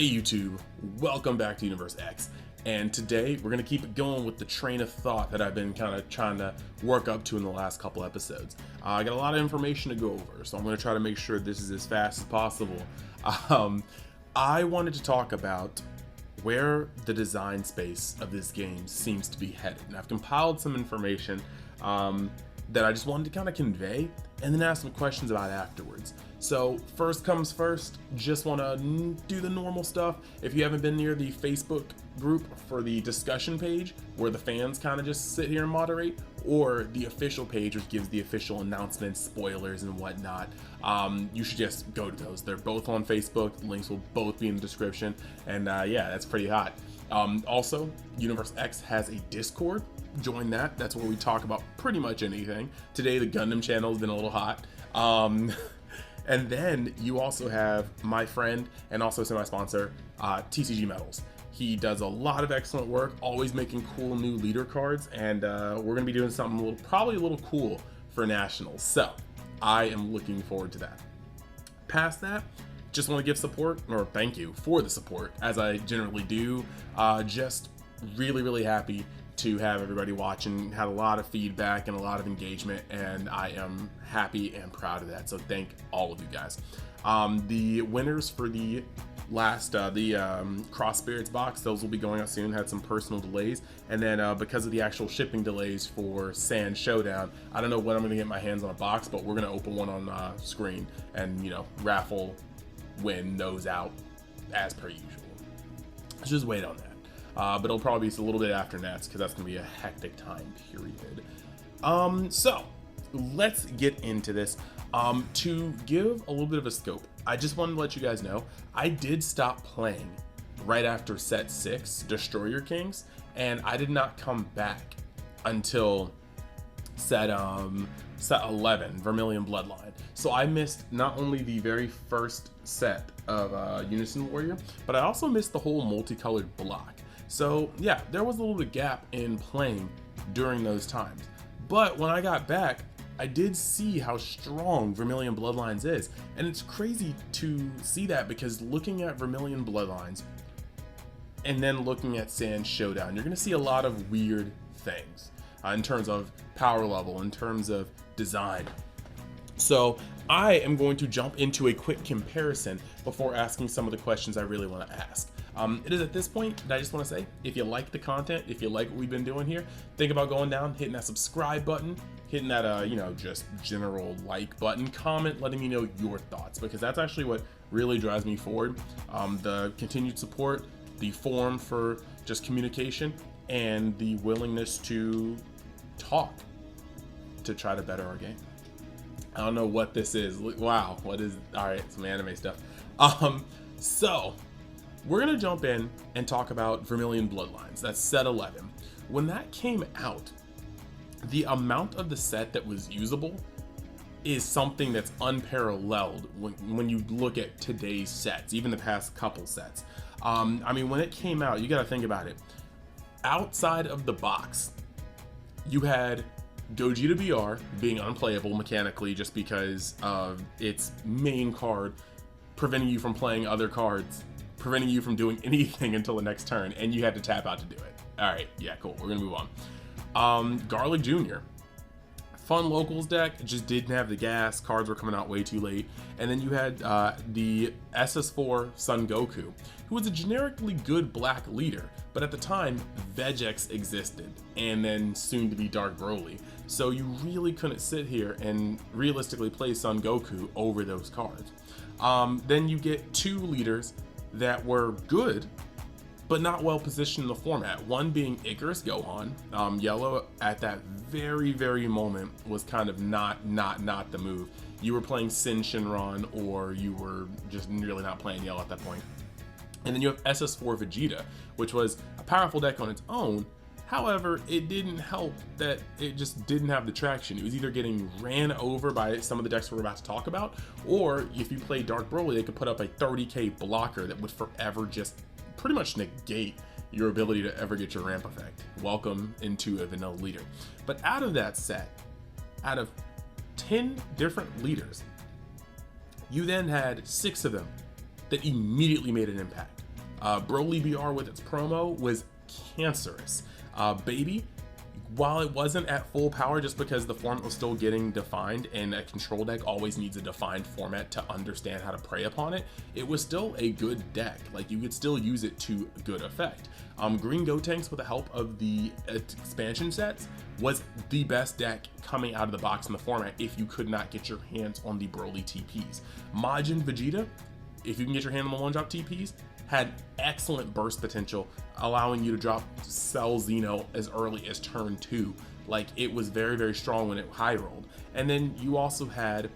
Hey YouTube, welcome back to Universe X, and today we're going to keep it going with the train of thought that I've been kind of trying to work up to in the last couple episodes. I got a lot of information to go over, so I'm going to try to make sure this is as fast as possible. I wanted to talk about where the design space of this game seems to be headed, and I've compiled some information that I just wanted to kind of convey and then ask some questions about afterwards. So first comes first, just want to do the normal stuff. If you haven't been near the Facebook group for the discussion page where the fans kind of just sit here and moderate, or the official page which gives the official announcements, spoilers and whatnot, you should just go to those. They're both on Facebook. The links will both be in the description, and yeah, that's pretty hot. Also, Universe X has a Discord. Join that. That's where we talk about pretty much anything. Today the Gundam channel has been a little hot. And then you also have my friend and also semi-sponsor, TCGMetalZ. He does a lot of excellent work, always making cool new leader cards, and we're going to be doing something probably a little cool for Nationals. So I am looking forward to that. Past that, just want to give support, or thank you for the support, as I generally do. Just really happy to have everybody watching. Had a lot of feedback and a lot of engagement, and I am happy and proud of that, so thank all of you guys. The winners for the last Cross Spirits box, those will be going out soon. Had some personal delays, and then because of the actual shipping delays for Sand Showdown, I don't know when I'm going to get my hands on a box, but we're going to open one on screen and, you know, raffle win those out as per usual. Let's just wait on that. But it'll probably be a little bit after Nats, because that's going to be a hectic time period. So let's get into this. To give a little bit of a scope, I just wanted to let you guys know I did stop playing right after set 6, Destroyer Kings, and I did not come back until set 11, Vermilion Bloodline. So I missed not only the very first set of Unison Warrior, but I also missed the whole multicolored block. So yeah, there was a little bit of gap in playing during those times. But when I got back, I did see how strong Vermilion Bloodlines is. And it's crazy to see that, because looking at Vermilion Bloodlines and then looking at Sand Showdown, you're going to see a lot of weird things in terms of power level, in terms of design. So I am going to jump into a quick comparison before asking some of the questions I really want to ask. It is at this point that I just want to say, if you like the content, if you like what we've been doing here, think about going down, hitting that subscribe button, hitting that, you know, just general like button, comment, letting me know your thoughts, because that's actually what really drives me forward. The continued support, the forum for just communication, and the willingness to talk to try to better our game. I don't know what this is. Wow, what is, all right, some anime stuff. So we're gonna jump in and talk about Vermilion Bloodlines. That's set 11. When that came out, the amount of the set that was usable is something that's unparalleled when you look at today's sets, even the past couple sets. I mean, when it came out, you gotta think about it. Outside of the box, you had Gogeta BR being unplayable mechanically just because of its main card preventing you from playing other cards, preventing you from doing anything until the next turn, and you had to tap out to do it. All right, yeah, cool, we're gonna move on. Garlic Jr. Fun locals deck, just didn't have the gas, cards were coming out way too late. And then you had the SS4 Son Goku, who was a generically good black leader, but at the time, Vegex existed, and then soon to be Dark Broly. So you really couldn't sit here and realistically play Son Goku over those cards. Then you get two leaders that were good, but not well positioned in the format. One being Icarus Gohan. Yellow at that very moment was kind of not the move. You were playing Sin Shinron, or you were just really not playing yellow at that point. And then you have SS4 Vegeta, which was a powerful deck on its own. However, it didn't help that it just didn't have the traction. It was either getting ran over by some of the decks we're about to talk about, or if you play Dark Broly, they could put up a 30k blocker that would forever just pretty much negate your ability to ever get your ramp effect. Welcome into a vanilla leader. But out of that set, out of 10 different leaders, you then had 6 of them that immediately made an impact. Broly BR with its promo was cancerous. Baby, while it wasn't at full power just because the format was still getting defined and a control deck always needs a defined format to understand how to prey upon it, it was still a good deck. Like, you could still use it to good effect. Green Gotenks, with the help of the expansion sets, was the best deck coming out of the box in the format if you could not get your hands on the Broly TPs. Majin Vegeta, if you can get your hand on the one-drop TPs, had excellent burst potential, allowing you to drop Cell Xeno as early as turn 2. Like, it was very, very strong when it high rolled. And then you also had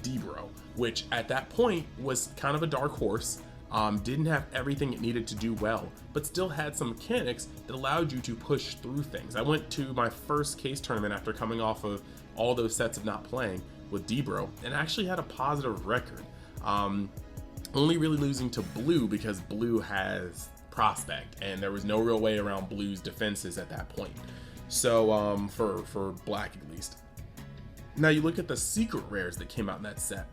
Debro, which at that point was kind of a dark horse, didn't have everything it needed to do well, but still had some mechanics that allowed you to push through things. I went to my first case tournament after coming off of all those sets of not playing with Debro, and actually had a positive record. Only really losing to Blue because Blue has Prospect, and there was no real way around Blue's defenses at that point. So for Black at least. Now you look at the secret rares that came out in that set.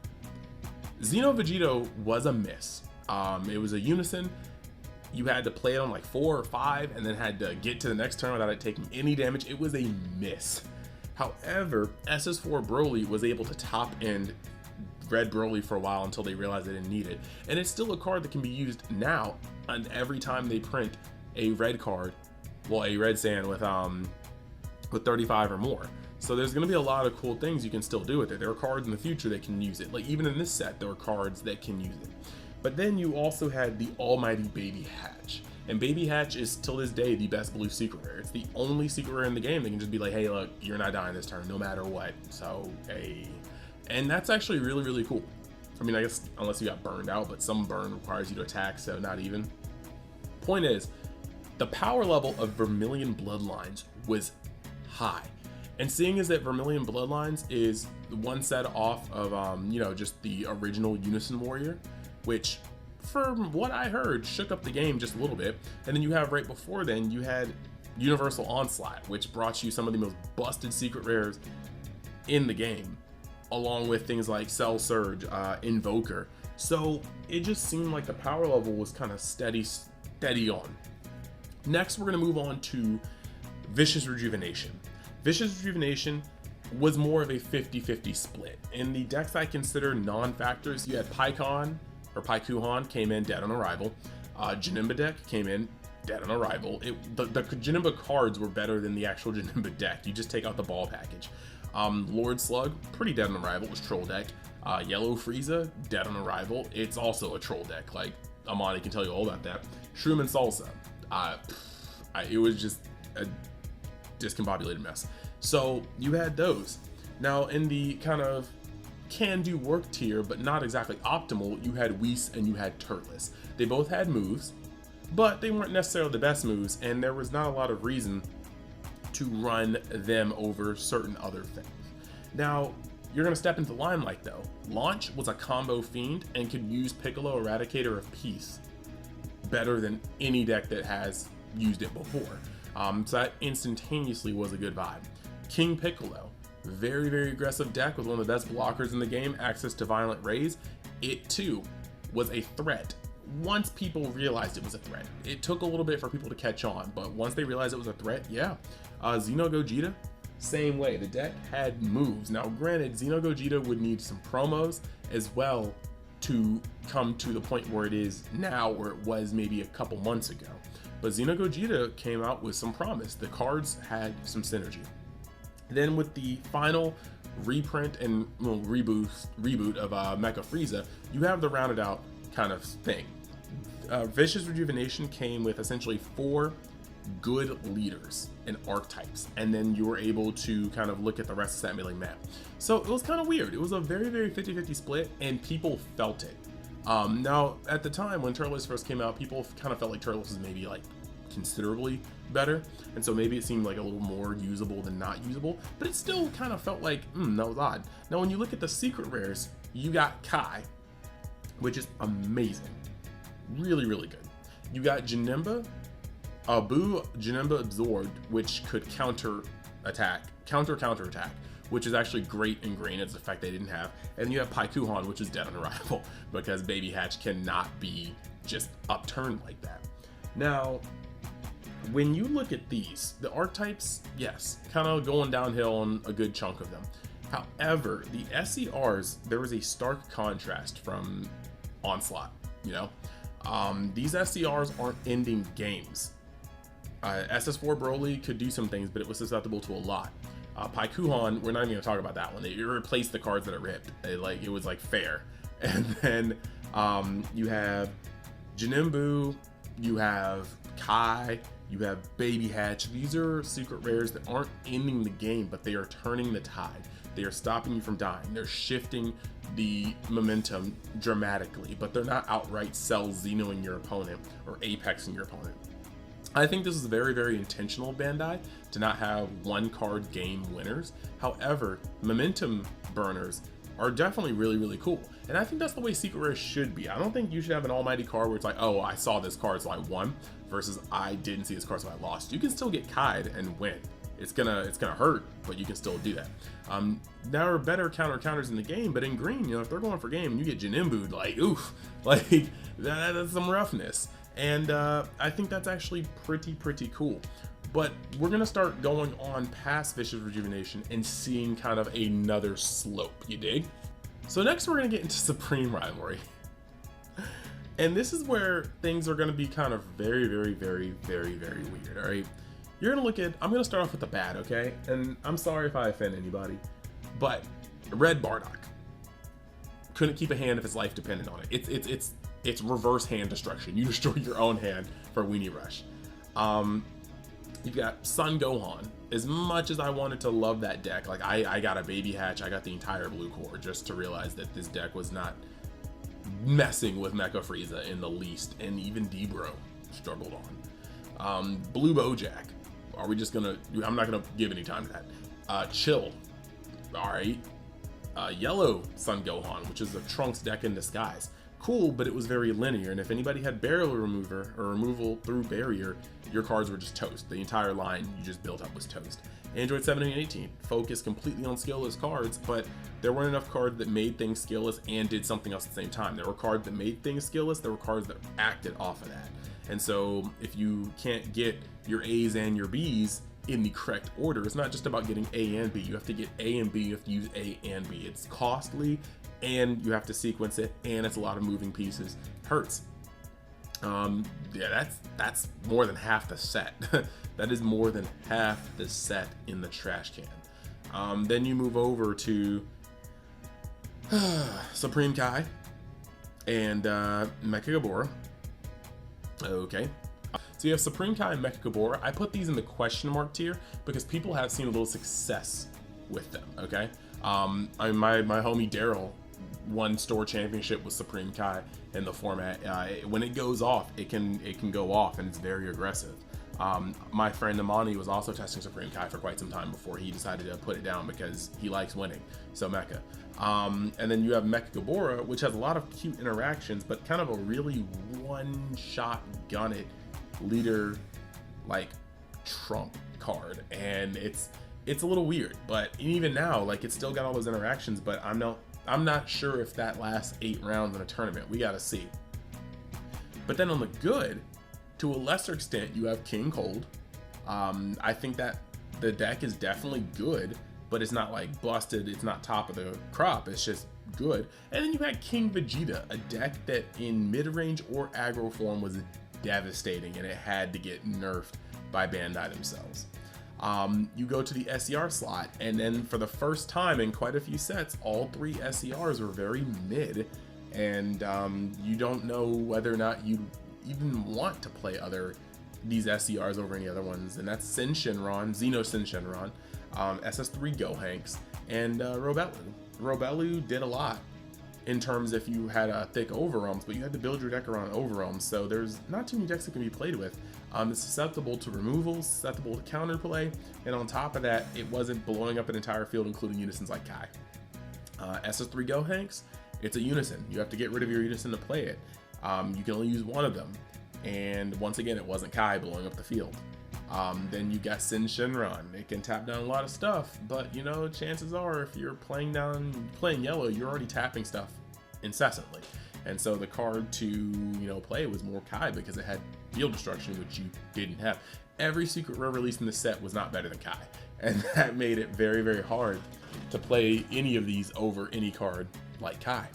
Xeno Vegito was a miss. It was a unison. You had to play it on like 4 or 5 and then had to get to the next turn without it taking any damage. It was a miss. However, SS4 Broly was able to top end Red Broly for a while until they realized they didn't need it. And it's still a card that can be used now, and every time they print a red card, well, a red sand with 35 or more. So there's going to be a lot of cool things you can still do with it. There are cards in the future that can use it. Like, even in this set, there were cards that can use it. But then you also had the almighty Baby Hatch. And Baby Hatch is, till this day, the best blue secret rare. It's the only secret rare in the game that can just be like, hey, look, you're not dying this turn, no matter what. So, hey. And that's actually really, really cool. I mean, I guess unless you got burned out, but some burn requires you to attack, so not even. Point is, the power level of Vermilion Bloodlines was high. And seeing as that Vermilion Bloodlines is one set off of, you know, just the original Unison Warrior, which, from what I heard, shook up the game just a little bit. And then you have, right before then, you had Universal Onslaught, which brought you some of the most busted secret rares in the game, along with things like Cell Surge, Invoker. So it just seemed like the power level was kind of steady on. Next, we're going to move on to Vicious Rejuvenation. Vicious Rejuvenation was more of a 50-50 split. In the decks I consider non-factors, you had Paikuhan came in dead on arrival. Janemba deck came in dead on arrival. The Janemba cards were better than the actual Janemba deck. You just take out the ball package. Lord Slug, pretty dead on arrival, was troll deck. Yellow Frieza, dead on arrival. It's also a troll deck. Like, Amani can tell you all about that. Shroom and Salsa. It was just a discombobulated mess. So you had those. Now in the kind of can do work tier, but not exactly optimal, you had Whis and you had Turles. They both had moves, but they weren't necessarily the best moves, and there was not a lot of reason to run them over certain other things. Now, you're going to step into Limelight though. Launch was a combo fiend and could use Piccolo Eradicator of Peace better than any deck that has used it before. So that instantaneously was a good vibe. King Piccolo, very, very aggressive deck with one of the best blockers in the game, access to Violent Rays. It too was a threat. Once people realized it was a threat, it took a little bit for people to catch on, but once they realized it was a threat, yeah. Xeno Gogeta, same way. The deck had moves. Now, granted, Xeno Gogeta would need some promos as well to come to the point where it is now, where it was maybe a couple months ago. But Xeno Gogeta came out with some promise. The cards had some synergy. Then with the final reprint and reboot of Mecha Frieza, you have the rounded out kind of thing. Vicious Rejuvenation came with essentially 4 good leaders and archetypes, and then you were able to kind of look at the rest of that milling map. So it was kind of weird. It was a very, very 50-50 split, and people felt it. Now, at the time when Turles first came out, people kind of felt like Turles was maybe like considerably better, and so maybe it seemed like a little more usable than not usable, but it still kind of felt like, that was odd. Now, when you look at the secret rares, you got Kai, which is amazing. Really, really good. You got Janemba, Abu Janemba Absorbed, which could counter attack, which is actually great in green. It's the fact they didn't have. And you have Paikuhan, which is dead on arrival because Baby Hatch cannot be just upturned like that. Now, when you look at these, the archetypes, yes, kind of going downhill on a good chunk of them. However, the SCRs, there was a stark contrast from Onslaught, you know? These SCRs aren't ending games. SS4 Broly could do some things, but it was susceptible to a lot. Paikuhan, we're not even gonna talk about that one. They replaced the cards that it ripped. It was like fair. And then you have Jinimbu, you have Kai, you have Baby Hatch. These are secret rares that aren't ending the game, but they are turning the tide. They are stopping you from dying. They're shifting the momentum dramatically, but they're not outright Cell Xenoing your opponent or Apexing your opponent. I think this is very, very intentional of Bandai to not have one card game winners. However, momentum burners are definitely really, really cool. And I think that's the way secret rares should be. I don't think you should have an almighty card where it's like, oh, I saw this card so I won, versus I didn't see this card so I lost. You can still get Kai'd and win. It's gonna hurt, but you can still do that. There are better counters in the game, but in green, you know, if they're going for game and you get Jinimbu'd, like, oof, like that's some roughness. And I think that's actually pretty cool. But we're gonna start going on past Vicious Rejuvenation and seeing kind of another slope, you dig? So next we're gonna get into Supreme Rivalry. And this is where things are gonna be kind of very weird, all right? You're gonna look at, I'm gonna start off with the bad, okay? And I'm sorry if I offend anybody, but Red Bardock couldn't keep a hand if his life depended on it. It's reverse hand destruction. You destroy your own hand for Weenie Rush. You've got Sun Gohan. As much as I wanted to love that deck, like I got a Baby Hatch, I got the entire blue core just to realize that this deck was not messing with Mecha Frieza in the least, and even Debro struggled on. Blue Bojack. Are we just gonna, I'm not gonna give any time to that. Chill. Alright. Yellow Sun Gohan, which is a Trunks deck in disguise. Cool, but it was very linear, and if anybody had barrier remover or removal through barrier, your cards were just toast. The entire line you just built up was toast. Android 17 and 18 focused completely on skillless cards, but there weren't enough cards that made things skillless and did something else at the same time. There were cards that made things skillless, there were cards that acted off of that. And so if you can't get your A's and your B's in the correct order, it's not just about getting A and B. You have to get A and B, you have to use A and B. It's costly, and you have to sequence it, and it's a lot of moving pieces. Hurts. Yeah, that's more than half the set. That is more than half the set in the trash can. Then you move over to Supreme Kai and Mecha Gabora. Okay. So you have Supreme Kai and Mecha Gabora. I put these in the question mark tier because people have seen a little success with them, okay? My homie Daryl won store championship with Supreme Kai in the format. When it goes off, it can go off, and it's very aggressive. My friend Amani was also testing Supreme Kai for quite some time before he decided to put it down because he likes winning. So Mecha. And then you have Mecha Gabora, which has a lot of cute interactions, but kind of a really one-shot gun it leader like trump card, and it's a little weird. But even now, like, it's still got all those interactions, but I'm not sure if that lasts 8 rounds in a tournament. We gotta see. But then on the good, to a lesser extent, you have King Cold. I think that the deck is definitely good, but it's not like busted, it's not top of the crop, it's just good. And then you had King Vegeta, a deck that in mid-range or aggro form was devastating, and it had to get nerfed by Bandai themselves. You go to the SCR slot, and then for the first time in quite a few sets, all 3 SCRs were very mid, and you don't know whether or not you even want to play these SCRs over any other ones, and that's Sin Shenron, Xeno Sin Shenron, SS3 Gohanks, and Robelu. Robelu did a lot in terms if you had thick overwhelms, but you had to build your deck around overwhelms, so there's not too many decks that can be played with. It's susceptible to removals, susceptible to counterplay, and on top of that, it wasn't blowing up an entire field, including unisons like Kai. SS3 Gohanks, it's a unison. You have to get rid of your unison to play it. You can only use one of them, and once again, it wasn't Kai blowing up the field. Then you got Sin Shenron. It can tap down a lot of stuff, but you know, chances are if you're playing yellow, you're already tapping stuff incessantly. And so the card to play was more Kai because it had field destruction, which you didn't have. Every secret rare release in the set was not better than Kai, and that made it very, very hard to play any of these over any card like Kai.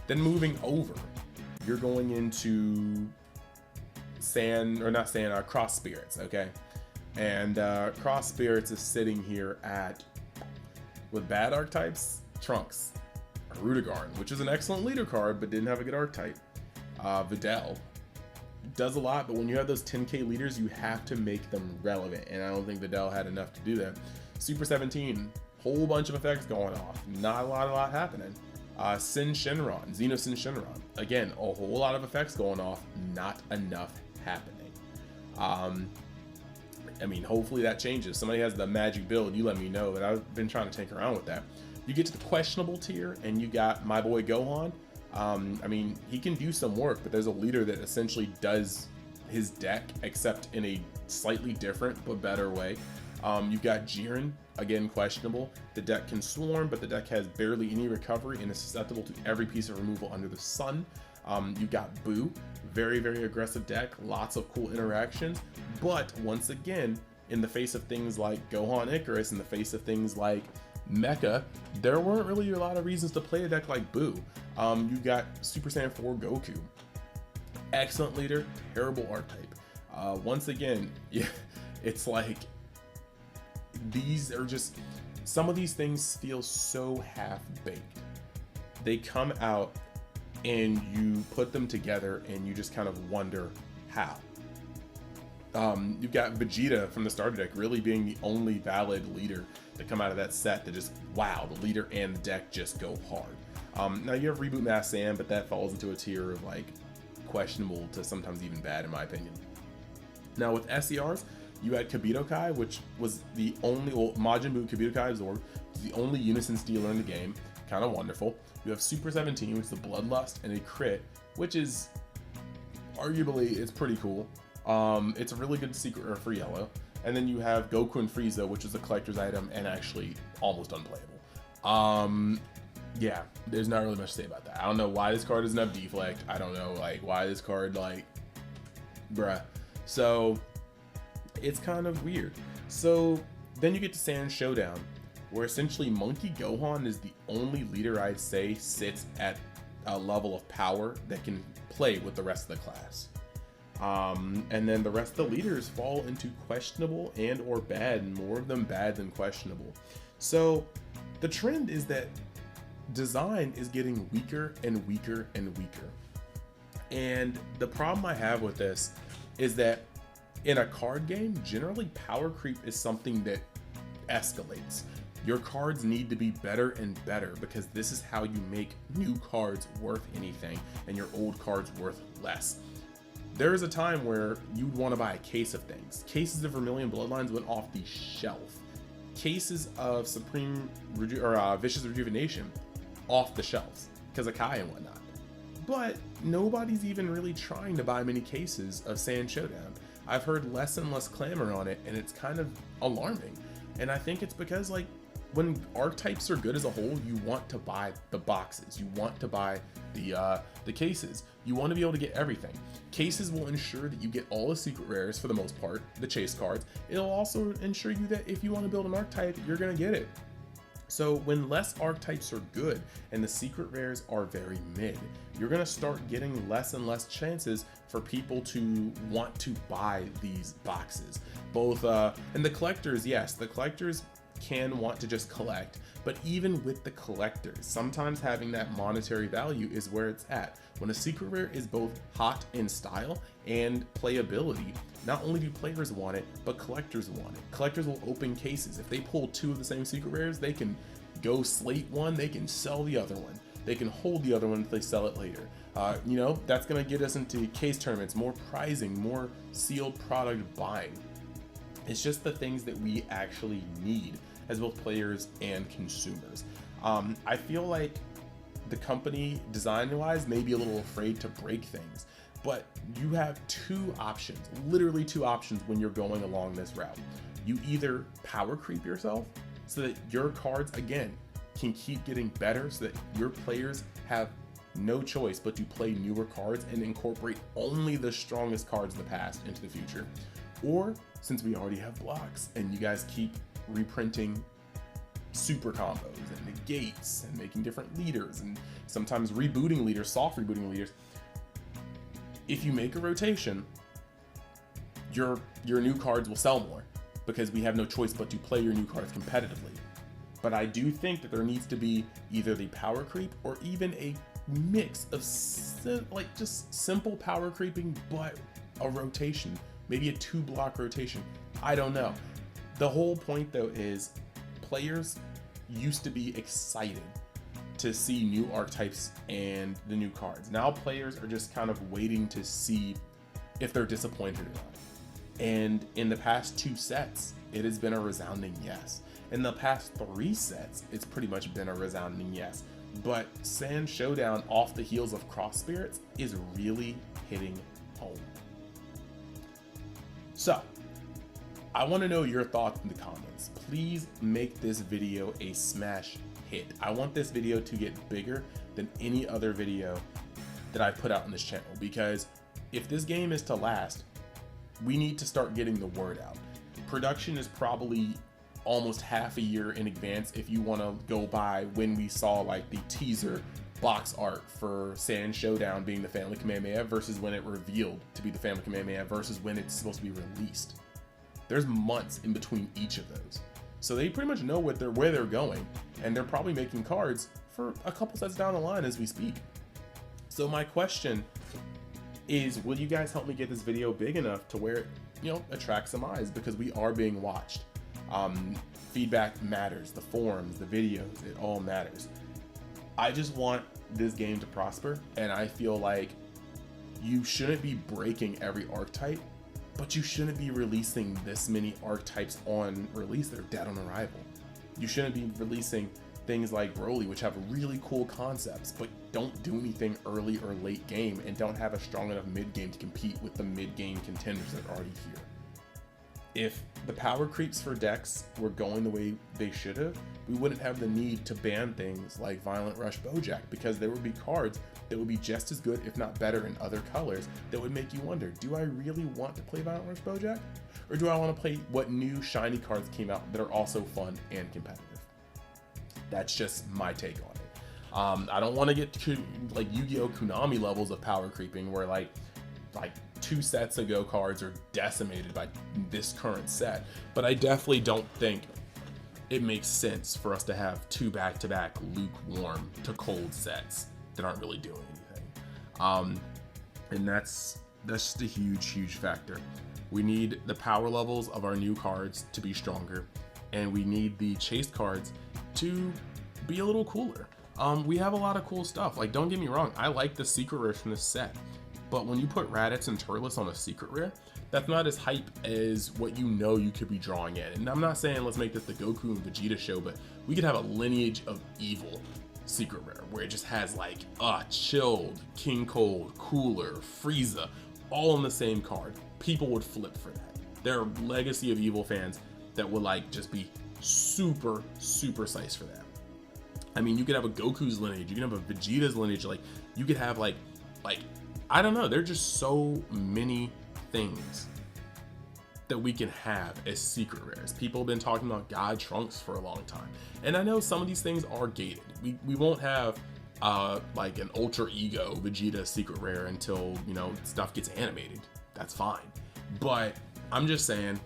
Then moving over, you're going into Cross Spirits, okay? And Cross Spirits is sitting here with bad archetypes, Trunks, Rudigarn, which is an excellent leader card, but didn't have a good archetype. Videl does a lot, but when you have those 10k leaders, you have to make them relevant, and I don't think Videl had enough to do that. Super 17, whole bunch of effects going off, not a lot happening. Xeno Sin Shenron, again, a whole lot of effects going off, not enough happening. I mean, hopefully that changes. Somebody has the magic build, you let me know, but I've been trying to tinker around with that. You get to the questionable tier, and you got my boy Gohan. I mean, he can do some work, but there's a leader that essentially does his deck, except in a slightly different but better way. You've got Jiren, again questionable. The deck can swarm, but the deck has barely any recovery and is susceptible to every piece of removal under the sun. You've got Boo, very, very aggressive deck, lots of cool interactions, but once again, in the face of things like Gohan Icarus, in the face of things like Mecha, there weren't really a lot of reasons to play a deck like Boo. You got Super Saiyan 4 Goku, excellent leader, terrible archetype. Once again, yeah, it's like these are just, some of these things feel so half-baked. They come out and you put them together and you just kind of wonder how. You've got Vegeta from the starter deck really being the only valid leader to come out of that set that just, wow, the leader and the deck just go hard. Now you have Reboot Mass Sam, but that falls into a tier of like questionable to sometimes even bad in my opinion. Now with SERs, you had Kibito Kai, which was the only, well, Majin Buu Kibito Kai Zord, the only Unison stealer in the game, kind of wonderful. You have Super 17, which is the Bloodlust, and a crit, which is arguably, it's pretty cool. It's a really good secret rare for yellow. And then you have Goku and Frieza, which is a collector's item and actually almost unplayable. Yeah, there's not really much to say about that. I don't know why this card doesn't have deflect. I don't know like why this card like, bruh. So it's kind of weird. So then you get to Saiyan Showdown, where essentially Monkey Gohan is the only leader I'd say sits at a level of power that can play with the rest of the class. And then the rest of the leaders fall into questionable and or bad, and more of them bad than questionable. So the trend is that design is getting weaker and weaker and weaker. And the problem I have with this is that in a card game, generally power creep is something that escalates. Your cards need to be better and better because this is how you make new cards worth anything and your old cards worth less. There is a time where you'd want to buy a case of things. Cases of Vermilion Bloodlines went off the shelf. Cases of Vicious Rejuvenation off the shelves because of Kai and whatnot. But nobody's even really trying to buy many cases of Saiyan Showdown. I've heard less and less clamor on it, and it's kind of alarming. And I think it's because like when archetypes are good as a whole, you want to buy the boxes, you want to buy the cases, you want to be able to get everything. Cases will ensure that you get all the secret rares for the most part, the chase cards. It'll also ensure you that if you want to build an archetype, you're going to get it. So when less archetypes are good and the secret rares are very mid, you're going to start getting less and less chances for people to want to buy these boxes. Both, and the collectors, yes, the collectors can want to just collect, but even with the collectors, sometimes having that monetary value is where it's at. When a secret rare is both hot in style and playability, not only do players want it, but collectors want it. Collectors will open cases. If they pull two of the same secret rares, they can go slate one, they can sell the other one. They can hold the other one if they sell it later. You know, that's gonna get us into case tournaments, more prizing, more sealed product buying. It's just the things that we actually need as both players and consumers. I feel like the company design-wise may be a little afraid to break things, but you have two options, literally two options when you're going along this route. You either power creep yourself so that your cards, again, can keep getting better so that your players have no choice but to play newer cards and incorporate only the strongest cards of the past into the future. Or, since we already have blocks and you guys keep reprinting super combos and negates and making different leaders and sometimes rebooting leaders, soft rebooting leaders, if you make a rotation, your new cards will sell more because we have no choice but to play your new cards competitively. But I do think that there needs to be either the power creep or even a mix of just simple power creeping, but a rotation, maybe a 2-block rotation. I don't know. The whole point though is players used to be excited to see new archetypes and the new cards. Now players are just kind of waiting to see if they're disappointed or not. And in the past 2 sets, it has been a resounding yes. In the past 3 sets, it's pretty much been a resounding yes. But Sand Showdown off the heels of Cross Spirits is really hitting home. So, I want to know your thoughts in the comments. Please make this video a smash hit. I want this video to get bigger than any other video that I've put out on this channel, because if this game is to last, we need to start getting the word out. Production is probably almost half a year in advance if you want to go by when we saw like the teaser box art for Sand Showdown being the Family Kamehameha versus when it revealed to be the Family Kamehameha versus when it's supposed to be released. There's months in between each of those. So they pretty much know where they're going, and they're probably making cards for a couple sets down the line as we speak. So my question is, will you guys help me get this video big enough to where it, attracts some eyes, because we are being watched. Feedback matters, the forums, the videos, it all matters. I just want this game to prosper, and I feel like you shouldn't be breaking every archetype, but you shouldn't be releasing this many archetypes on release that are dead on arrival. You shouldn't be releasing things like Broly, which have really cool concepts, but don't do anything early or late game and don't have a strong enough mid game to compete with the mid game contenders that are already here. If the power creeps for decks were going the way they should have, we wouldn't have the need to ban things like Violent Rush Bojack, because there would be cards that would be just as good, if not better, in other colors that would make you wonder, do I really want to play Violent Rush Bojack? Or do I want to play what new shiny cards came out that are also fun and competitive? That's just my take on it. I don't want to get to like Yu-Gi-Oh! Konami levels of power creeping where like 2 sets ago cards are decimated by this current set, but I definitely don't think it makes sense for us to have 2 back-to-back lukewarm to cold sets that aren't really doing anything. And that's just a huge factor. We need the power levels of our new cards to be stronger, and we need the chased cards to be a little cooler. We have a lot of cool stuff. Like, don't get me wrong, I like the secret rares from this set, but when you put Raditz and Turles on a secret rare, that's not as hype as what you could be drawing in. And I'm not saying let's make this the Goku and Vegeta show, but we could have a Lineage of Evil secret rare where it just has like Chilled, King Cold, Cooler, Frieza, all on the same card. People would flip for that. There are Legacy of Evil fans that would like just be super psyched for that. I mean, you could have a Goku's lineage, you can have a Vegeta's lineage, like you could have like I don't know, there're just so many things that we can have as secret rares. People have been talking about God Trunks for a long time, and I know some of these things are gated. We won't have like an Ultra Ego Vegeta secret rare until stuff gets animated. That's fine, but I'm just saying,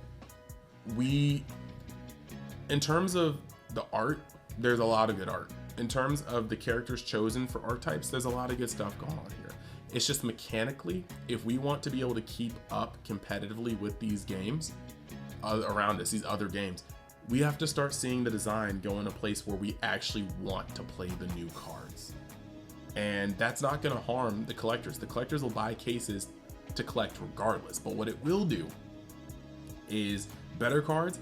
in terms of the art, there's a lot of good art. In terms of the characters chosen for archetypes, there's a lot of good stuff going on here. It's just mechanically, if we want to be able to keep up competitively with these games around us, these other games, we have to start seeing the design go in a place where we actually want to play the new cards. And that's not going to harm the collectors. The collectors will buy cases to collect regardless, but what it will do is better cards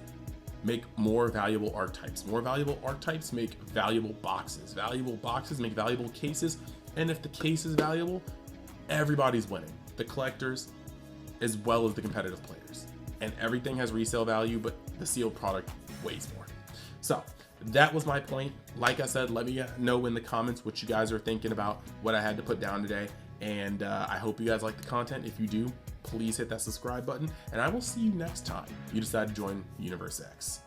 make more valuable archetypes. More valuable archetypes make valuable boxes. Valuable boxes make valuable cases, and if the case is valuable, everybody's winning. The collectors as well as the competitive players. And everything has resale value, but the sealed product weighs more. So that was my point. Like I said, let me know in the comments what you guys are thinking about what I had to put down today. And I hope you guys like the content. If you do, please hit that subscribe button. And I will see you next time you decide to join Universe X.